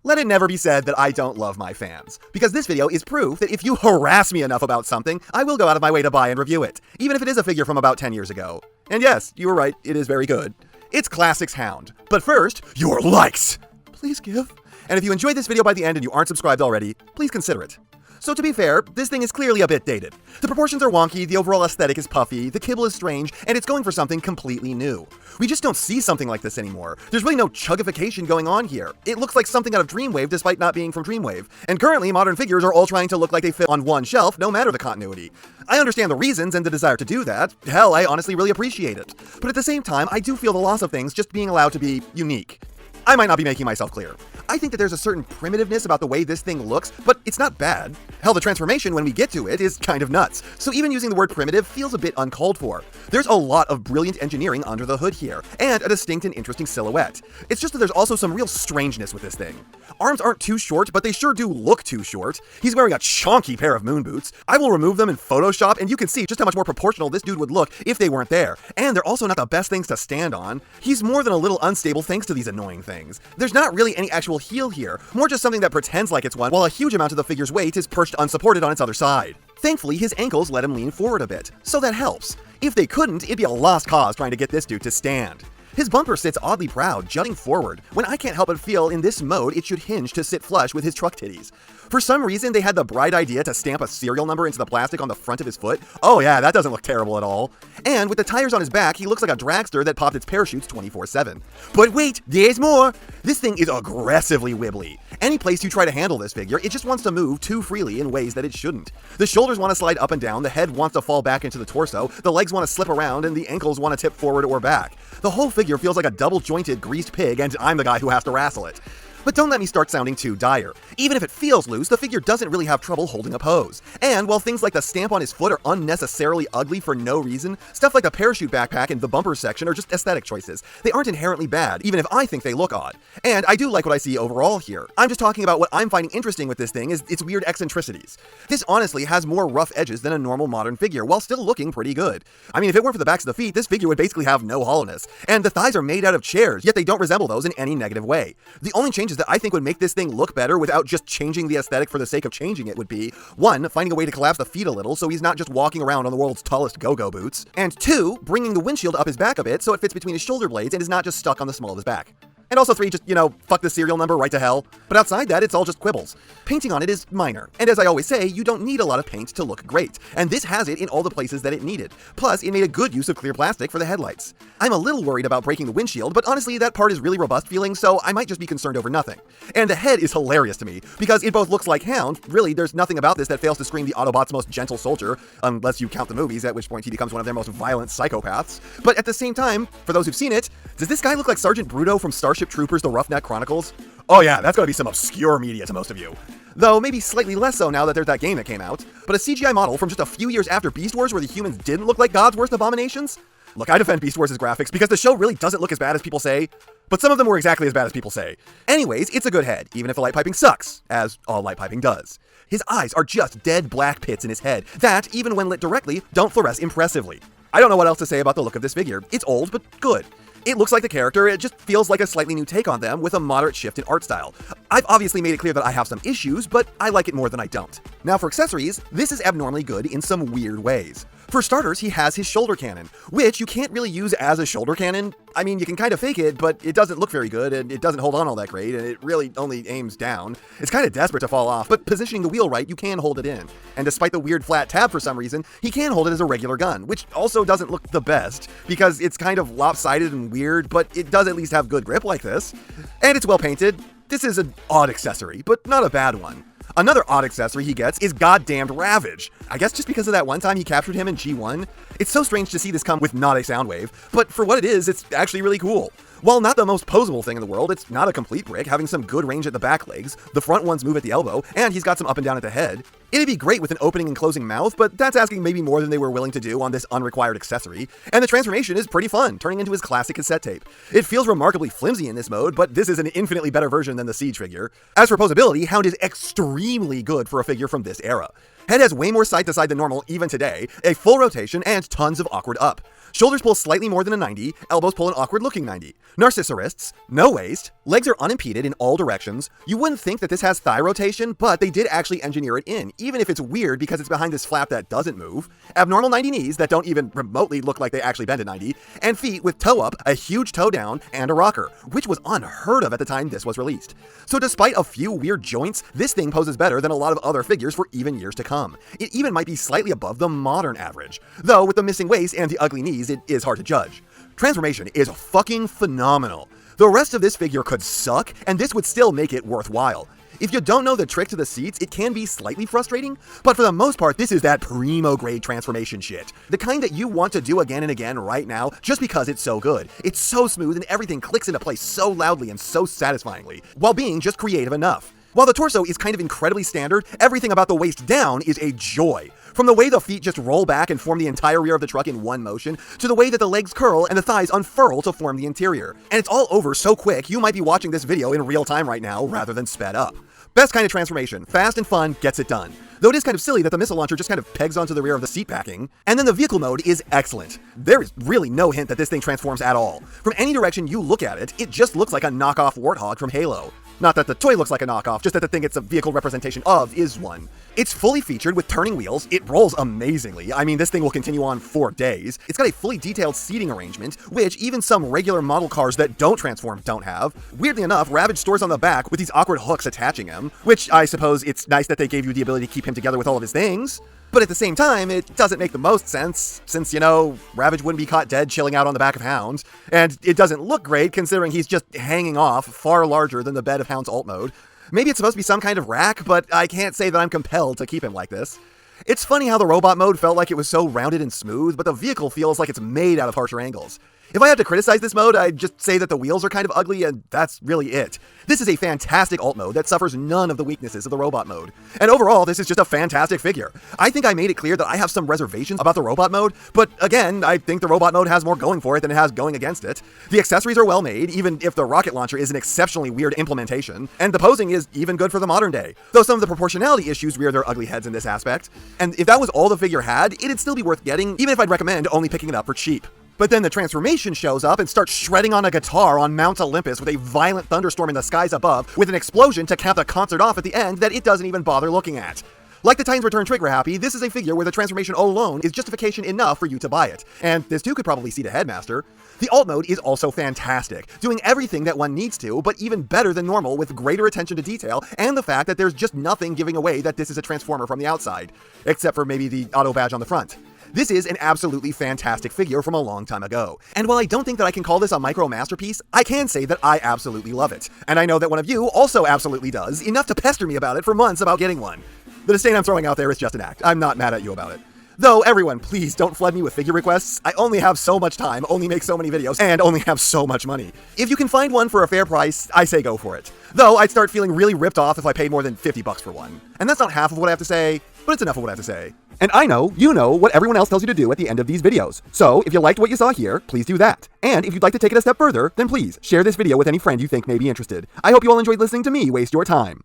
Let it never be said that I don't love my fans, because this video is proof that if you harass me enough about something, I will go out of my way to buy and review it, even if it is a figure from about 10 years ago. And yes, you were right, it is very good. It's Classics Hound. But first, your likes! Please give. And if you enjoyed this video by the end and you aren't subscribed already, please consider it. So to be fair, this thing is clearly a bit dated. The proportions are wonky, the overall aesthetic is puffy, the kibble is strange, and it's going for something completely new. We just don't see something like this anymore. There's really no chugification going on here. It looks like something out of Dreamwave despite not being from Dreamwave. And currently, modern figures are all trying to look like they fit on one shelf, no matter the continuity. I understand the reasons and the desire to do that. Hell, I honestly really appreciate it. But at the same time, I do feel the loss of things just being allowed to be unique. I might not be making myself clear. I think that there's a certain primitiveness about the way this thing looks, but it's not bad. Hell, the transformation, when we get to it, is kind of nuts. So even using the word primitive feels a bit uncalled for. There's a lot of brilliant engineering under the hood here, and a distinct and interesting silhouette. It's just that there's also some real strangeness with this thing. Arms aren't too short, but they sure do look too short. He's wearing a chonky pair of moon boots. I will remove them in Photoshop, and you can see just how much more proportional this dude would look if they weren't there. And they're also not the best things to stand on. He's more than a little unstable thanks to these annoying things. There's not really any actual heel here, more just something that pretends like it's one, while a huge amount of the figure's weight is perched unsupported on its other side. Thankfully, his ankles let him lean forward a bit, so that helps. If they couldn't, it'd be a lost cause trying to get this dude to stand. His bumper sits oddly proud, jutting forward, when I can't help but feel in this mode it should hinge to sit flush with his truck titties. For some reason, they had the bright idea to stamp a serial number into the plastic on the front of his foot. Oh yeah, that doesn't look terrible at all. And with the tires on his back, he looks like a dragster that popped its parachutes 24/7. But wait, there's more! This thing is aggressively wibbly. Any place you try to handle this figure, it just wants to move too freely in ways that it shouldn't. The shoulders want to slide up and down, the head wants to fall back into the torso, the legs want to slip around, and the ankles want to tip forward or back. The whole figure feels like a double-jointed, greased pig, and I'm the guy who has to wrestle it. But don't let me start sounding too dire. Even if it feels loose, the figure doesn't really have trouble holding a pose. And while things like the stamp on his foot are unnecessarily ugly for no reason, stuff like the parachute backpack and the bumper section are just aesthetic choices. They aren't inherently bad, even if I think they look odd. And I do like what I see overall here. I'm just talking about what I'm finding interesting with this thing is its weird eccentricities. This honestly has more rough edges than a normal modern figure, while still looking pretty good. I mean, if it weren't for the backs of the feet, this figure would basically have no hollowness. And the thighs are made out of chairs, yet they don't resemble those in any negative way. The only changes that I think would make this thing look better without just changing the aesthetic for the sake of changing it would be, 1, finding a way to collapse the feet a little so he's not just walking around on the world's tallest go-go boots, and 2, bringing the windshield up his back a bit so it fits between his shoulder blades and is not just stuck on the small of his back. And also 3, just, fuck the serial number right to hell. But outside that, it's all just quibbles. Painting on it is minor, and as I always say, you don't need a lot of paint to look great, and this has it in all the places that it needed. Plus, it made a good use of clear plastic for the headlights. I'm a little worried about breaking the windshield, but honestly, that part is really robust feeling, so I might just be concerned over nothing. And the head is hilarious to me, because it both looks like Hound, really, there's nothing about this that fails to scream the Autobots' most gentle soldier, unless you count the movies, at which point he becomes one of their most violent psychopaths. But at the same time, for those who've seen it, does this guy look like Sergeant Bruto from Starship Troopers: The Roughneck Chronicles? Oh yeah, that's gotta be some obscure media to most of you. Though maybe slightly less so now that there's that game that came out. But a CGI model from just a few years after Beast Wars where the humans didn't look like God's worst abominations? Look, I defend Beast Wars' graphics because the show really doesn't look as bad as people say, but some of them were exactly as bad as people say. Anyways, it's a good head, even if the light piping sucks, as all light piping does. His eyes are just dead black pits in his head that, even when lit directly, don't fluoresce impressively. I don't know what else to say about the look of this figure. It's old, but good. It looks like the character, it just feels like a slightly new take on them with a moderate shift in art style. I've obviously made it clear that I have some issues, but I like it more than I don't. Now for accessories, this is abnormally good in some weird ways. For starters, he has his shoulder cannon, which you can't really use as a shoulder cannon. I mean, you can kind of fake it, but it doesn't look very good, and it doesn't hold on all that great, and it really only aims down. It's kind of desperate to fall off, but positioning the wheel right, you can hold it in. And despite the weird flat tab for some reason, he can hold it as a regular gun, which also doesn't look the best, because it's kind of lopsided and weird, but it does at least have good grip like this. And it's well painted. This is an odd accessory, but not a bad one. Another odd accessory he gets is goddamned Ravage. I guess just because of that one time he captured him in G1. It's so strange to see this come with not a sound wave, but for what it is, it's actually really cool. While not the most posable thing in the world, it's not a complete brick, having some good range at the back legs, the front ones move at the elbow, and he's got some up and down at the head. It'd be great with an opening and closing mouth, but that's asking maybe more than they were willing to do on this unrequired accessory. And the transformation is pretty fun, turning into his classic cassette tape. It feels remarkably flimsy in this mode, but this is an infinitely better version than the Siege figure. As for posability, Hound is extremely good for a figure from this era. Head has way more side to side than normal even today, a full rotation, and tons of awkward up. Shoulders pull slightly more than a 90, elbows pull an awkward-looking 90. Narcissus, no waist, legs are unimpeded in all directions. You wouldn't think that this has thigh rotation, but they did actually engineer it in, even if it's weird because it's behind this flap that doesn't move. Abnormal 90 knees that don't even remotely look like they actually bend at 90, and feet with toe up, a huge toe down, and a rocker, which was unheard of at the time this was released. So despite a few weird joints, this thing poses better than a lot of other figures for even years to come. It even might be slightly above the modern average, though with the missing waist and the ugly knees, it is hard to judge. Transformation is fucking phenomenal. The rest of this figure could suck, and this would still make it worthwhile. If you don't know the trick to the seats, it can be slightly frustrating, but for the most part, this is that primo grade transformation shit. The kind that you want to do again and again right now, just because it's so good. It's so smooth and everything clicks into place so loudly and so satisfyingly, while being just creative enough. While the torso is kind of incredibly standard, everything about the waist down is a joy. From the way the feet just roll back and form the entire rear of the truck in one motion, to the way that the legs curl and the thighs unfurl to form the interior. And it's all over so quick, you might be watching this video in real time right now rather than sped up. Best kind of transformation, fast and fun, gets it done. Though it is kind of silly that the missile launcher just kind of pegs onto the rear of the seat packing. And then the vehicle mode is excellent. There is really no hint that this thing transforms at all. From any direction you look at it, it just looks like a knockoff Warthog from Halo. Not that the toy looks like a knockoff, just that the thing it's a vehicle representation of is one. It's fully featured with turning wheels, it rolls amazingly. I mean, this thing will continue on for days. It's got a fully detailed seating arrangement, which even some regular model cars that don't transform don't have. Weirdly enough, Ravage stores on the back with these awkward hooks attaching him, which I suppose it's nice that they gave you the ability to keep him together with all of his things. But at the same time, it doesn't make the most sense, since, you know, Ravage wouldn't be caught dead chilling out on the back of Hound, and it doesn't look great considering he's just hanging off far larger than the bed of Hound's alt mode. Maybe it's supposed to be some kind of rack, but I can't say that I'm compelled to keep him like this. It's funny how the robot mode felt like it was so rounded and smooth, but the vehicle feels like it's made out of harsher angles. If I had to criticize this mode, I'd just say that the wheels are kind of ugly, and that's really it. This is a fantastic alt mode that suffers none of the weaknesses of the robot mode. And overall, this is just a fantastic figure. I think I made it clear that I have some reservations about the robot mode, but again, I think the robot mode has more going for it than it has going against it. The accessories are well made, even if the rocket launcher is an exceptionally weird implementation, and the posing is even good for the modern day, though some of the proportionality issues rear their ugly heads in this aspect. And if that was all the figure had, it'd still be worth getting, even if I'd recommend only picking it up for cheap. But then the transformation shows up and starts shredding on a guitar on Mount Olympus with a violent thunderstorm in the skies above, with an explosion to cap the concert off at the end that it doesn't even bother looking at. Like the Titans Return Trigger Happy, this is a figure where the transformation alone is justification enough for you to buy it. And this too could probably seat a Headmaster. The alt mode is also fantastic, doing everything that one needs to, but even better than normal with greater attention to detail and the fact that there's just nothing giving away that this is a Transformer from the outside, except for maybe the auto badge on the front. This is an absolutely fantastic figure from a long time ago. And while I don't think that I can call this a micro masterpiece, I can say that I absolutely love it. And I know that one of you also absolutely does, enough to pester me about it for months about getting one. The disdain I'm throwing out there is just an act. I'm not mad at you about it. Though, everyone, please don't flood me with figure requests. I only have so much time, only make so many videos, and only have so much money. If you can find one for a fair price, I say go for it. Though, I'd start feeling really ripped off if I paid more than $50 for one. And that's not half of what I have to say, but it's enough of what I have to say. And I know, you know, what everyone else tells you to do at the end of these videos. So, if you liked what you saw here, please do that. And if you'd like to take it a step further, then please, share this video with any friend you think may be interested. I hope you all enjoyed listening to me waste your time.